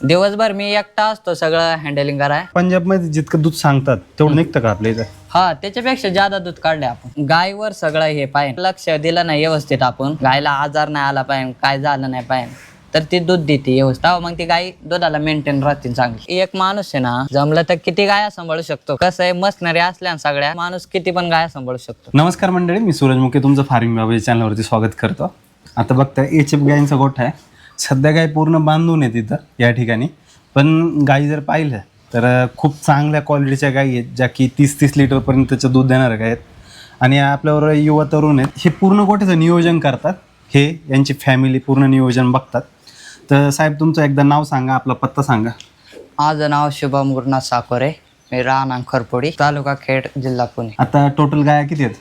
दिवसभर मी एकटा असतो सगळं हँडलिंग कराय. पंजाब मध्ये जितकं दूध सांगतात तेवढं निघतं का आपल्या इथं? हा, त्याच्यापेक्षा ज्यादा दूध काढले आपण. गायवर सगळं हे पाहिजे, लक्ष दिलं नाही व्यवस्थित आपण, गायला आजार नाही आला पाहिजे, काय झालं नाही पाहिजे, तर ती दूध देते व्यवस्थित. मग ती गाय दुधाला मेंटेन राहते चांगली. एक माणूस आहे ना, जमलं तर किती गाया सांभाळू शकतो. कसं आहे, मशनरी असल्या सगळ्या, माणूस किती पण गाया सांभाळू शकतो. नमस्कार मंडळी, मी सूरज मुके तुमचं फार्मिंग बाबा चॅनलवरती स्वागत करतो. आता बघताय एचएफ गायींचा गोठा आहे. सध्या गाय पूर्ण बांधून आहे तिथं या ठिकाणी. पण गायी जर पाहिलं तर खूप चांगल्या क्वालिटीच्या गायी आहेत, ज्या की 30-30 लिटरपर्यंतचं दूध देणाऱ्या गाय आहेत. आणि आपल्यावर युवा तरुण आहेत, हे पूर्ण गोठ्याचं नियोजन करतात. हे यांची फॅमिली पूर्ण नियोजन बघतात. तर साहेब, तुमचं एकदा नाव सांगा, आपला पत्ता सांगा. माझं नाव शुभम गुरुनाथ साकोरे, मी राहणार खरपोडी, तालुका खेड, जिल्हा पुणे. आता टोटल गाया किती आहेत?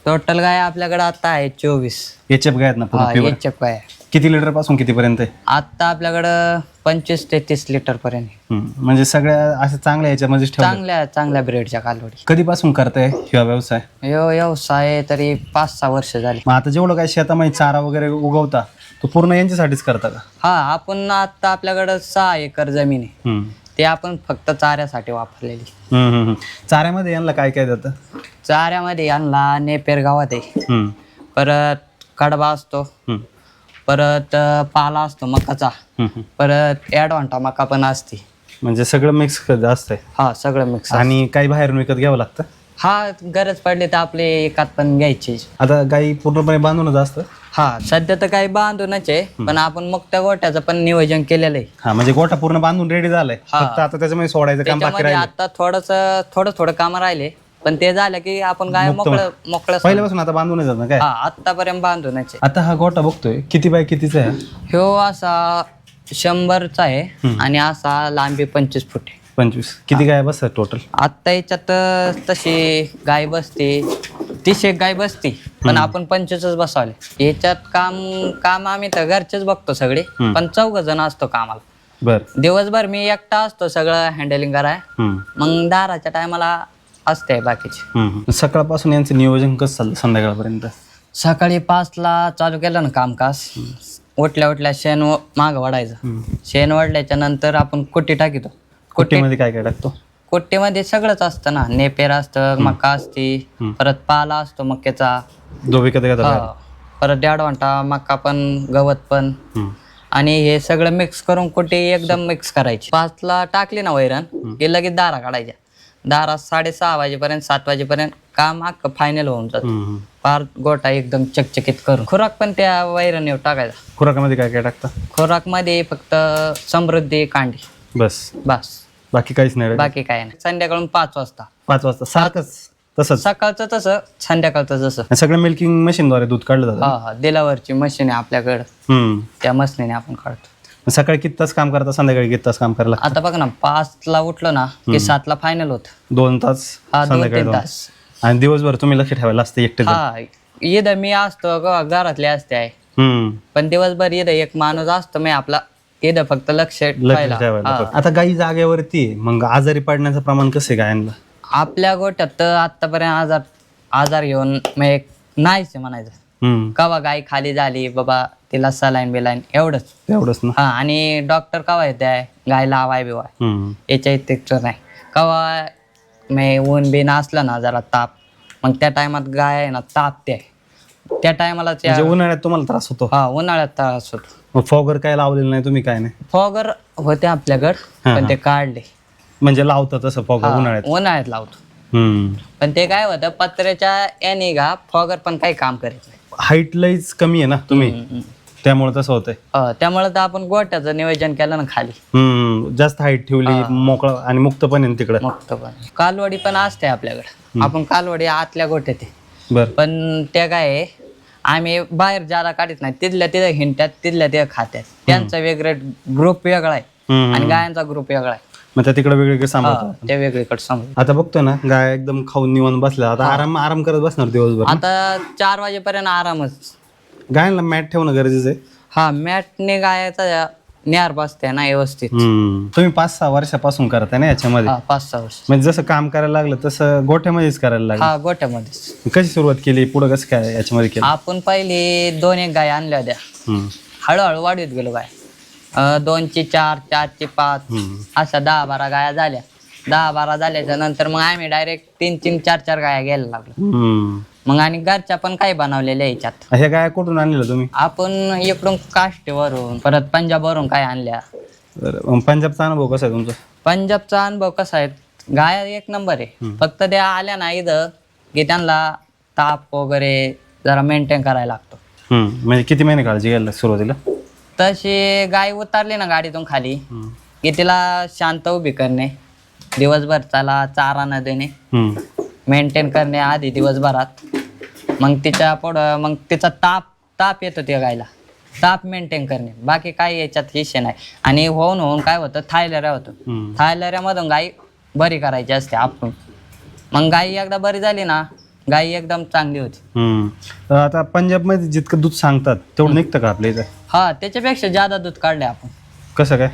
टोटल गाय आपल्याकडे आता आहे 24. एचएफ गाय आहेत ना पूर्ण pure? HF गाय आहे. किती लिटर पासून कितीपर्यंत आहे? आता आपल्याकडं 25 ते 30 लिटर पर्यंत. म्हणजे सगळ्या अशा चांगल्या याच्यामध्येच ठेवलं. चांगल्या ब्रेडच्या कालवडी. कधीपासून करताय हा व्यवसाय? व्यवसाय तरी 5-6 वर्ष झाली. मग आता जेवढं काय शेतामध्ये चारा वगैरे उगवता तो पूर्ण यांच्यासाठीच करता का? हा, आपण आता आपल्याकडं 6 एकर जमीन आहे, ते आपण फक्त चाऱ्यासाठी वापरलेली. चाऱ्यामध्ये यांना काय काय जातं? चाऱ्यामध्ये यांना नेपेर गावात आहे, परत कडबा असतो, परत पाला असतो मकाचा, परत ॲडवांटा मका पण असते. म्हणजे सगळं मिक्स जास्त आहे. हा, सगळं मिक्स. आणि काही बाहेरून विकत घ्यावं लागतं? हा, गरज पडली तर आपले एकात पण घ्यायची. आता गाई पूर्णपणे बांधूनच असतं? हा, सध्या तर काही बांधूनच आहे, पण आपण मग त्या गोठ्याचं पण नियोजन केलेलं आहे. हा, म्हणजे गोठा पूर्ण बांधून रेडी झालाय, फक्त आता त्याच्यामध्ये सोडायचं काम बाकी त्याच्यामध्ये राहिलं. आता थोडं काम राहिले, पण ते झालं की आपण गाय मोकळं पहिल्यापासून आता बांधूनच जात ना काय? हा, आतापर्यंत बांधूनच आहे. आता हा गोठा बघतोय किती बाय कितीचा आहे? ह्यो असा 100चा आहे आणि असा लांबी 25 फूट आहे. 25. किती गाय बसतात टोटल? आता याच्यात तशी गाय बसते 30 एक गाय बसते, पण आपण 25च बसवले. याच्यात काम आम्ही तर घरचेच बघतो सगळे, पण 4 जण असतो कामाला. बर. दिवसभर मी एकटा असतो सगळं हँडलिंग कराय, मग दाराच्या टायमाला असते बाकीचे. सकाळपासून यांचं नियोजन कसं चाललं संध्याकाळपर्यंत? सकाळी 5ला चालू केलं ना कामकाज, उठल्या शेण माग वाढायचं. शेण वाढल्याच्या नंतर आपण कुट्टी टाकीतो. कुट्टीमध्ये काय काय टाकतो? कुट्टीमध्ये सगळंच असतं ना, नेपेर असतं, मका असते, परत पाला असतो मक्याचा, जो विकत घेतात. परत ॲडवांटा मका पण, गवत पण, आणि हे सगळं मिक्स करून कुट्टी एकदम मिक्स करायची. 5ला टाकली ना वैरण की लगेच दारा काढायच्या. दारा 6:30 वाजेपर्यंत 7 वाजेपर्यंत काम अख्खं फायनल होऊन जातं. पार गोठा एकदम चकचकीत करून. खुराक पण त्या वैरणीवर टाकायचा. खुराकामध्ये काय काय टाकतं? खुराकमध्ये फक्त समृद्धी, कांडी, बस. बाकी काहीच नाही? बाकी काय नाही. संध्याकाळून 5 वाजता. 5 वाजता सारखंच तसंच? सकाळचं तसं, संध्याकाळचं तसं. सगळं मिल्किंग मशीनद्वारे दूध काढलं जातं? हा, दिलावरची मशीन आहे आपल्याकडं, त्या मशीनने आपण काढतो. सकाळी किती तास काम करता, संध्याकाळी किती तास काम करायला? आता बघ ना, 5ला उठलो ना की 7ला फायनल होत. 2 तास? हा, 2-3 संध्याकाळी तास. आणि दिवसभर तुम्ही लक्ष ठेवायला असते एकटे? हा, इथं मी असतो घरातले असते आहे, पण दिवसभर इथं एक माणूस असतो मी आपला, इथं फक्त लक्ष ठेवायला. आता गाई जागेवरती, मग आजारी पडण्याचं प्रमाण कसं आहे गायांना? आपल्या गोठ्यात तर आतापर्यंत आजार घेऊन नाहीच म्हणायचं. कवा गाय खाली झाली बाबा, तिला सलाईन बिलाईन एवढंच ना. हा, आणि डॉक्टर कवा येते गाय लावाय बिवाय, याच्या इतकं नाही. कवा ऊन बिन असलं ना जरा ताप, मग त्या टायमात गाय आहे ना तापते, त्या टायमाला. उन्हाळ्यात तुम्हाला त्रास होतो? हा, उन्हाळ्यात त्रास होतो. मग फॉगर काय लावलेलं नाही तुम्ही? काय नाही? फॉगर होते आपल्याकडे, पण ते काढले. म्हणजे लावतात तसं फॉगर उन्हाळ्यात लावतो, पण ते काय होतं, पत्र्याच्या याने का फॉगर पण काही काम करीत नाही. हाईट लईच कमी आहे ना तुम्ही, त्यामुळे तसं होतंय. त्यामुळे तर आपण गोठ्याचं नियोजन केलं ना खाली. जास्त हाईट ठेवली, मोकळं आणि मुक्तपणे तिकडे. मुक्तपणे कालवडी पण असते आपल्याकडे. आपण कालवडी आतल्या गोठ्यात आहे. बरं. पण त्या काय आम्ही बाहेर ज्याला काढत नाही, तिथल्या तिथं हिंडतात, तिथल्या तिथं खात्यात. त्यांचा वेगळा ग्रुप वेगळा आहे आणि गायांचा ग्रुप वेगळा आहे. मग त्या तिकडे वेगवेगळे सांभाळतात, ते वेगळीकडे सांभाळतात. आता बघतो ना गाय एकदम खाऊन निवांत बसल्या, आता आराम करत बसणार दिवसभर. आता 4 वाजेपर्यंत आरामच. गायांना मॅट ठेवणं गरजेचं आहे. हा, मॅटने गायचा न्यार बसते ना व्यवस्थित. तुम्ही 5-6 वर्षापासून करताय ना याच्यामध्ये? 5-6 वर्ष. म्हणजे जसं काम करायला लागलं तसं गोठ्यामध्येच करायला लागलं? हा, गोठ्यामध्येच. कशी सुरुवात केली, पुढे कसं काय याच्यामध्ये केलं? आपण पहिले 2-1 गाय आणल्या होत्या, हळूहळू वाढवत गेलो गाय. 2ची 4, 4ची 5 अशा 10-12 गाया झाल्या. 10-12 झाल्याच्या नंतर मग आम्ही डायरेक्ट 3-3, 4-4 गाया घ्यायला लागलो. मग आणि घरच्या पण काही बनवलेल्या याच्यात. ह्या गाया कुठून आणलेल्या तुम्ही? आपण इकडून काष्टीवरून परत पंजाबवरून काय आणल्या. बरं, पंजाबचा अनुभव कसा आहे तुमचा? पंजाबचा अनुभव कसा आहे, गाया एक नंबर आहे. फक्त त्या आल्या ना इथं की त्यांना ताप वगैरे जरा मेंटेन करायला लागतो. म्हणजे किती महिने काळजी घ्यायला सुरुवातीला? तशी गाय उतरली ना गाडीतून खाली की तिला शांत उभी करणे, दिवसभर त्याला चारा न देणे, मेंटेन करणे आधी दिवसभरात. मग तिच्या पुढं मग तिचा ताप येतो त्या गायला, ताप मेंटेन करणे, बाकी काही याच्यात विषय नाही. आणि होऊन काय होतं, थायलेरिया होतं. थायलेरियामधून गाय बरी करायची असते आपण. मग गाय एकदा बरी झाली ना, गाय एकदम चांगली होती. आता पंजाबमध्ये जितकं दूध सांगतात तेवढं निघतं का आपल्या इथं? हा, त्याच्यापेक्षा जादा दूध काढले आपण. कसं काय?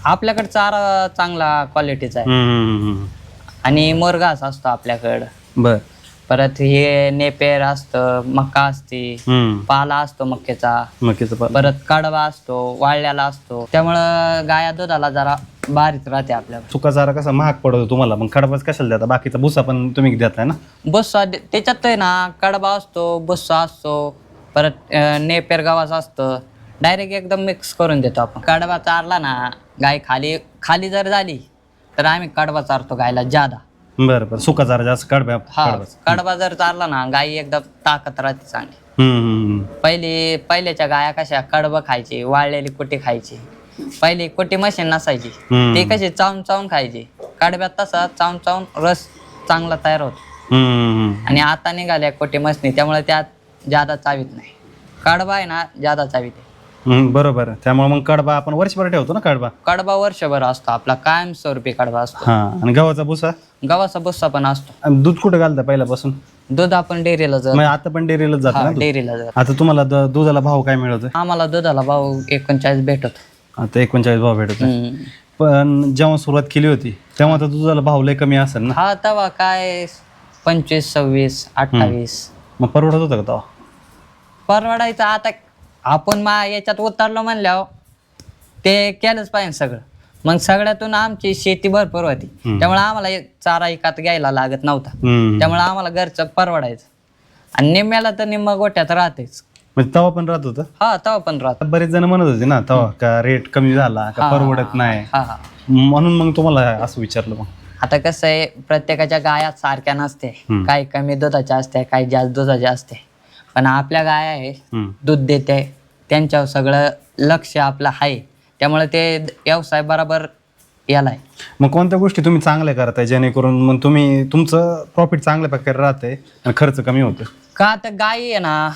आपल्याकडे चारा चांगला क्वालिटीचा आहे आणि मुरघास असतो आपल्याकडं. बर. परत हे नेपेर असतं, मका असते, पाला असतो मक्याचा, परत कडवा असतो, वाळल्याला असतो. त्यामुळं गाया दुधाला जरा बारीक राहते आपल्याला. सुका चारा कसा महाग पडतो तुम्हाला, मग कडबाच कशाला देता? बाकीचा भुसा पण तुम्ही देताय ना? भुस्सा त्याच्यात आहे ना, कडबा असतो, भुस्सा असतो, परत नेपेर गव्हाचं असतं. डायरेक्ट एकदम मिक्स करून देतो आपण. कडबा चारला ना, गाय खाली जर झाली तर आम्ही कडबा चारतो गायला जादा. बरं. सुका चारा जास्त कडबा? हा, कडबा जर चारला ना, गाय एकदम ताकद राहते चांगली. पहिल्याच्या गाया कशा कडबा खायची, वाळलेली कुटी खायची. पहिली कुटी मशीन नसायची, ती कशी चावून चावून खायची. कडब्यात तसा चावून चावून रस चांगला तयार होतो. आणि आता निघाल्या कुटी मशनी, त्यामुळे त्यात जादा चावीत नाही. कडबा आहे ना, जादा चावीत आहे. बरोबर. त्यामुळे मग कडबा आपण वर्षभर ठेवतो ना? कडबा वर्षभर असतो आपला, कायमस्वरूपी कडबा असतो. आणि गव्हाचा भुसा? गव्हाचा भुस्सा पण असतो. आणि दूध कुठे घालता पहिल्यापासून? दूध आपण डेअरीला आता पण डेअरीलाच जातो? डेअरीला जातो. आता तुम्हाला दुधाला भाव काय मिळतो? आम्हाला दुधाला भाव 39 भेटतो. आता 39 भाव भेटत. पण जेव्हा सुरुवात केली होती तेव्हा तर दुधाला भाव लय कमी असेल ना? हा, तेव्हा काय 25, 26, 28. मग परवडत होतं का तेव्हा? परवडायचं. आता आपण याच्यात उतरलो म्हणल्यावर ते केलंच पाहिजे सगळं. मग सगळ्यातून आमची शेती भरपूर होती, त्यामुळे आम्हाला चारा एकात घ्यायला लागत नव्हता. त्यामुळे आम्हाला घरचं परवडायचं. आणि निम्म्याला तर निम्मा गोट्यात राहतेच. म्हणजे तेव्हा पण राहत होतं? हा, तेव्हा पण राहत. बरेच जण म्हणत होते ना तेव्हा का रेट कमी झाला का, परवडत नाही, म्हणून मग तुम्हाला असं विचारलं. मग आता कसं आहे, प्रत्येकाच्या गाया सारख्या नसते. काही कमी दुधाच्या असते, काही जास्त दुधाच्या असते. पण आपल्या गाया आहे, दूध देते, त्यांच्यावर सगळं लक्ष आपलं आहे. त्यामुळे ते व्यवसाय बरोबर याला आहे. मग कोणत्या गोष्टी तुम्ही चांगल्या करताय जेणेकरून मग तुमचं प्रॉफिट चांगल्या प्रकारे राहतंय आणि खर्च कमी होतो? का तर गाय आहे ना,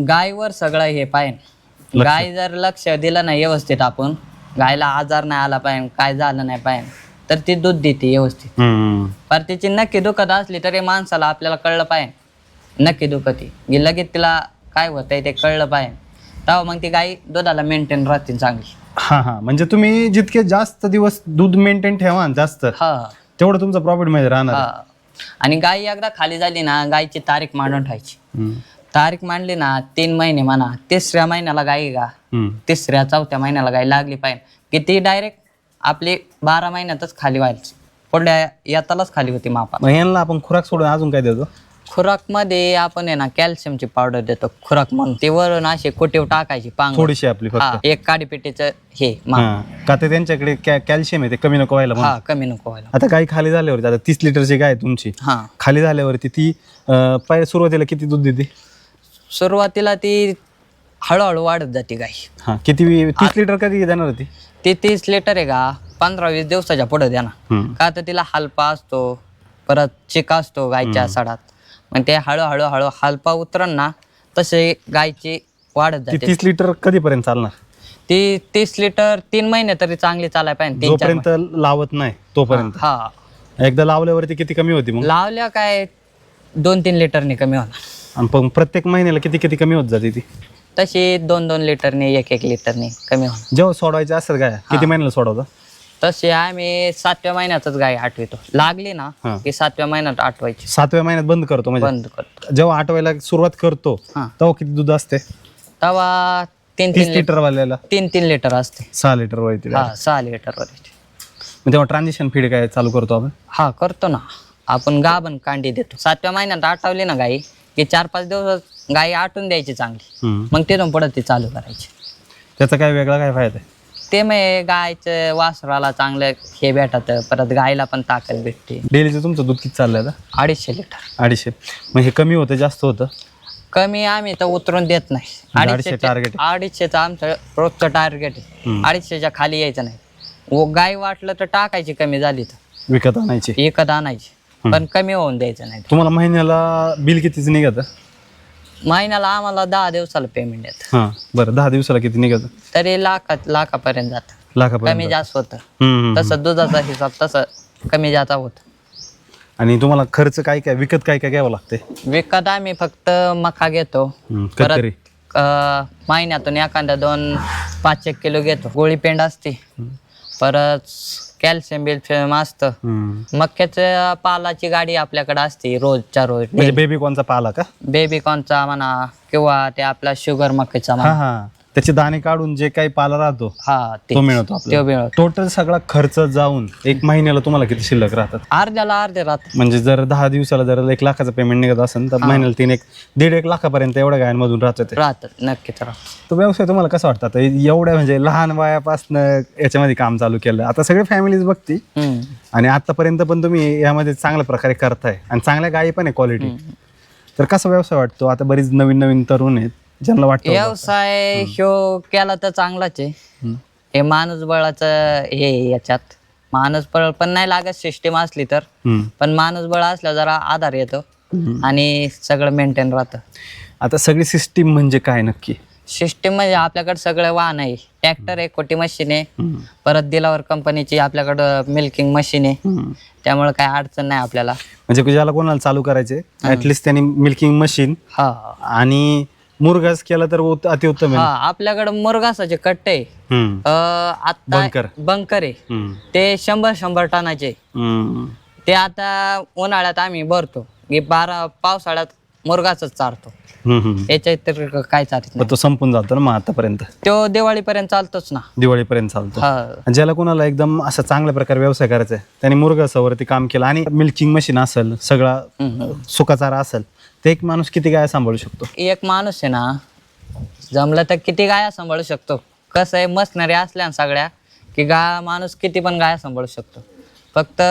गायवर सगळं हे पाहिजे. गाय जर लक्ष दिलं नाही व्यवस्थित, आपण गायला आजार नाही आला पाहिजे, काय झालं नाही पाहिजे, तर ती दूध देते व्यवस्थित. पर तिची नक्की दुखत असली तरी माणसाला आपल्याला कळलं पाहिजे नक्की दुखती, लगेच तिला काय होतंय ते कळलं पाहिजे. तेव्हा मग ती गाय दुधाला मेंटेन राहते चांगली. म्हणजे तुम्ही जितके जास्त दिवस दूध मेंटेन ठेवा जास्त, तेवढं तुमचं प्रॉफिट मध्ये राहणार. आणि गाय एकदा खाली झाली ना, गायची तारीख मांडून ठेवायची. तारीख मांडली ना, 3 महिने म्हणा, 3ऱ्या महिन्याला गाय 3ऱ्या 4थ्या महिन्याला गाय लागली पाहिजे की ती डायरेक्ट आपली 12 महिन्यातच खाली व्हायची. पुढल्या यातालाच खाली होती मापा. यांना आपण खुराक सोडून अजून काय देतो? खुराक मध्ये आपण आहे ना, कॅल्शियमची पावडर देतो खुराक म्हणून. ते वरून असे कोटीव टाकायची पांग थोडीशी आपली फक्त. एक काडीपेटीचं हे का ते त्यांच्याकडे कॅल्शियम आहे, ते कमी नको व्हायला. कमी नको व्हायला. आता गाय खाली झाल्यावरती, आता 30 लिटरची गाय तुमची खाली झाल्यावरती ती सुरुवातीला किती दूध देते? सुरुवातीला ती हळूहळू वाढत जाते गाय. किती? 30 लिटर कधी देणार होती? ती 30 लिटर आहे का 15-20 दिवसाच्या पुढे देणार. का तर तिला हलपा असतो, परत चिका असतो गायच्या सडात. मग ते हळूहळू हलपा उतरण ना, तसे गायची वाढत जाते. 30 लिटर कधीपर्यंत चालणार? ती 30 लिटर 3 महिने तरी चांगली चालाय पाहिजे. जोपर्यंत लावत नाही तोपर्यंत. एकदा लावल्यावरती किती कमी होती? मग लावल्या काय 2-3 लिटरने कमी होणार. आणि प्रत्येक महिन्याला किती कमी होत जाते ती? तशी 2-2 लिटरने 1-1 लिटरने कमी होणार. जेव्हा सोडवायचं असेल गाय किती महिन्याला सोडवता? तसे आम्ही 7व्या महिन्यातच गाय आठवतो. लागली ना की 7व्या महिन्यात आठवायची. 7व्या महिन्यात बंद करतो? म्हणजे बंद करतो. जेव्हा आठवायला सुरुवात करतो तेव्हा किती दूध असते? तेव्हा तीन 30 लिटर वाल्याला 3 लिटर असते. 6 लिटर वळते. हा 6 लिटर वर येते. मग तेव्हा ट्रान्झिशन फीड काय चालू करतो आपण? हा करतो ना आपण. गाभण कांडी देतो 7व्या महिन्यात आठवली ना गाई की 4-5 दिवस गाई आटून द्यायची चांगली, मग तिथून पुढे ती चालू करायची. त्याचा काय वेगळा काय फायदा आहे? ते मग गायचं वासराला चांगलं हे भेटत, परत गायला पण ताकद भेटते. डेलीचं तुमचं दूध किती चाललंय आता? 250 लिटर. 250. मग हे कमी होतं जास्त होतं? कमी आम्ही तर उतरून देत नाही. 250 टार्गेट? 250चं आमचं रोजचं टार्गेट आहे. 250च्या खाली यायचं नाही. गाय वाटलं तर टाकायची, कमी झाली तर विकत आणायची, विकत आणायची, पण कमी होऊन द्यायचं नाही. तुम्हाला महिन्याला बिल कितीच निघत? महिन्याला आम्हाला 10 दिवसाला पेमेंट येतं. हां बरं, 10 दिवसाला किती निघत? तरी लाखापर्यंत जातं. लाखापर्यंत कमी जास्त होतं तसं दुधाचा हिसाब तसं कमी जाता होतं. आणि तुम्हाला खर्च काय काय विकत काय काय घ्यावं लागते? विकत आम्ही फक्त मका घेतो, कधीतरी महिन्यातून एखाद्या 2-5 किलो घेतो. गोळी पेंड असते, परत कॅल्शियम बिल्शियम असतं. मक्याच्या पालाची गाडी आपल्याकडे असते रोजच्या रोज. म्हणजे बेबी कॉर्नचा पाला का? बेबी कॉर्नचा म्हणा किंवा ते आपला शुगर मक्याचा हा म्हणा. हा, त्याचे दाणे काढून जे काही पाला राहतो हा तो मिळतो तो आपल्याला. मिळतो. टोटल सगळा खर्च जाऊन एक महिन्याला तुम्हाला किती शिल्लक राहतात? अर्ध्याला अर्धे राहते. म्हणजे जर 10 दिवसाला जर 1 लाखाचं पेमेंट निघत असेल तर महिन्याला 1.5 लाखापर्यंत एवढ्या गायांमधून राहतात. नक्कीच राहत. तो व्यवसाय तुम्हाला कसा वाटतं आता एवढ्या म्हणजे लहान वयापासून याच्यामध्ये काम चालू केलं? आता सगळे फॅमिलीज बघती आणि आतापर्यंत पण तुम्ही यामध्ये चांगल्या प्रकारे करताय आणि चांगल्या गायी पण आहे क्वालिटी. तर कसा व्यवसाय वाटतो? आता बरीच नवीन नवीन तरुण आहेत ज्यांना वाटतं व्यवसाय ह्यो केला तर चांगलाच आहे. हे माणूस बळाचं हे याच्यात माणूस बळ पण नाही लागत सिस्टीम असली तर, पण माणूस बळ असल्या जरा आधार येतो आणि सगळं मेंटेन राहतं. आता सगळी सिस्टीम म्हणजे काय नक्की? सिस्टीम म्हणजे आपल्याकडे सगळं वाहन आहे. ट्रॅक्टर आहे, कोटी मशीन आहे, परत दिलावर कंपनीची आपल्याकडं मिल्किंग मशीन आहे. त्यामुळे काय अडचण नाही आपल्याला. म्हणजे ज्याला कोणाला चालू करायचे ऍटलिस्ट त्यांनी मिल्किंग मशीन हा आणि मुरघास केला तर अतिउत्तम हा. आहे. आपल्याकडे मुरघासाचे कट्टे आता बंकर आहे, ते 100 टनाचे. ते आता उन्हाळ्यात आम्ही भरतो, पावसाळ्यात मुरघासच चारतो. याच्या तर काय चालत नाही. तो संपून जातो ना मग आतापर्यंत? तो दिवाळीपर्यंत चालतोच ना. दिवाळीपर्यंत चालतो. ज्याला कोणाला एकदम असं चांगल्या प्रकारे व्यवसाय करायचा आहे त्यांनी मुरघासावरती काम केलं आणि मिल्किंग मशीन असेल, सगळा सुकाचारा असेल, ते एक माणूस किती गाया सांभाळू शकतो? एक माणूस आहे ना, जमलं तर किती गाया सांभाळू शकतो. कसं आहे, मशनरी असल्या ना सगळ्या की माणूस किती पण गाया सांभाळू शकतो. फक्त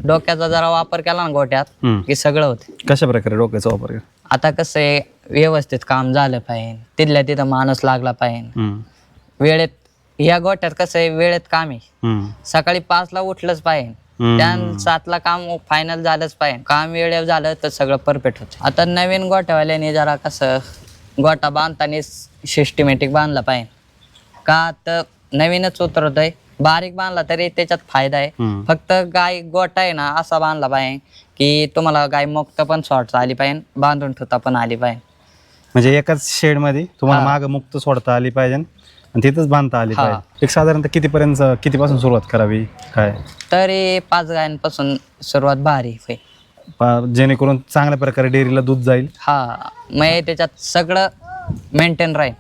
डोक्याचा जरा वापर केला ना गोट्यात की सगळं होते. कशा प्रकारे डोक्याचा वापर केला? आता कसं आहे, व्यवस्थित काम झालं पाहिजे, तिथल्या तिथं माणूस लागला पाहिजे वेळेत. ह्या गोट्यात कसं आहे, वेळेत काम आहे. सकाळी 5ला उठलंच पाहिजे, त्या 7ला काम फायनल झालंच पाहिजे. काम वेळेवर झालं तर सगळं परफेक्ट होतं. आता नवीन गोट्यावाल्याने जरा कसं गोटा बांधताना सिस्टमॅटिक बांधला पाहिजे का, तर नवीनच उतरत आहे. बारीक बांधला तरी त्याच्यात फायदा आहे. फक्त गाय गोटा आहे ना असा बांधला पाहिजे की तुम्हाला गाय मुक्त पण सोडता आली पाहिजे, बांधून ठेवता पण आली पाहिजे. म्हणजे एकाच शेड मध्ये तुम्हाला माग मुक्त सोडता आली पाहिजे आणि तिथंच बांधता आली पाहिजे. एक साधारणतः कितीपासून सुरुवात करावी काय? तरी 5 गायांपासून सुरुवात भारी होईल, जेणेकरून चांगल्या प्रकारे डेअरीला दूध जाईल. हा, मग त्याच्यात सगळं मेंटेन राहील,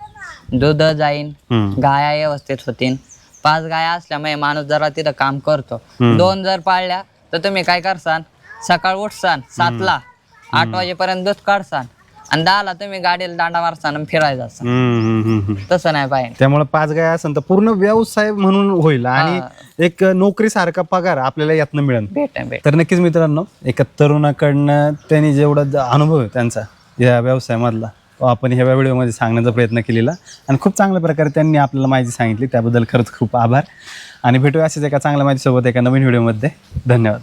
दूध जाईन, गाया व्यवस्थित होतील. 5 गाया असल्यामुळे माणूस जरा तिथं काम करतो. 2 जर पाळल्या तर तुम्ही काय करसान, सकाळ उठसान 7ला, 8 वाजेपर्यंत दूध काढसान आणि 10ला तुम्ही गाडीला दांडा मारसान फिरायला जासान. तसं नाही पाहिजे. त्यामुळे 5 गाय असेल तर पूर्ण व्यवसाय म्हणून होईल आणि एक नोकरीसारखा पगार आपल्याला यातनं मिळेल. तर नक्कीच मित्रांनो, एका तरुणाकडनं त्यांनी जेवढा अनुभव आहे त्यांचा या व्यवसायामधला आपण ह्या व्हिडिओमध्ये सांगण्याचा प्रयत्न केलेला आणि खूप चांगल्या प्रकारे त्यांनी आपल्याला माहिती सांगितली. त्याबद्दल खरंच खूप आभार आणि भेटूया असेच एका चांगल्या माहितीसोबत एका नवीन व्हिडिओमध्ये. धन्यवाद.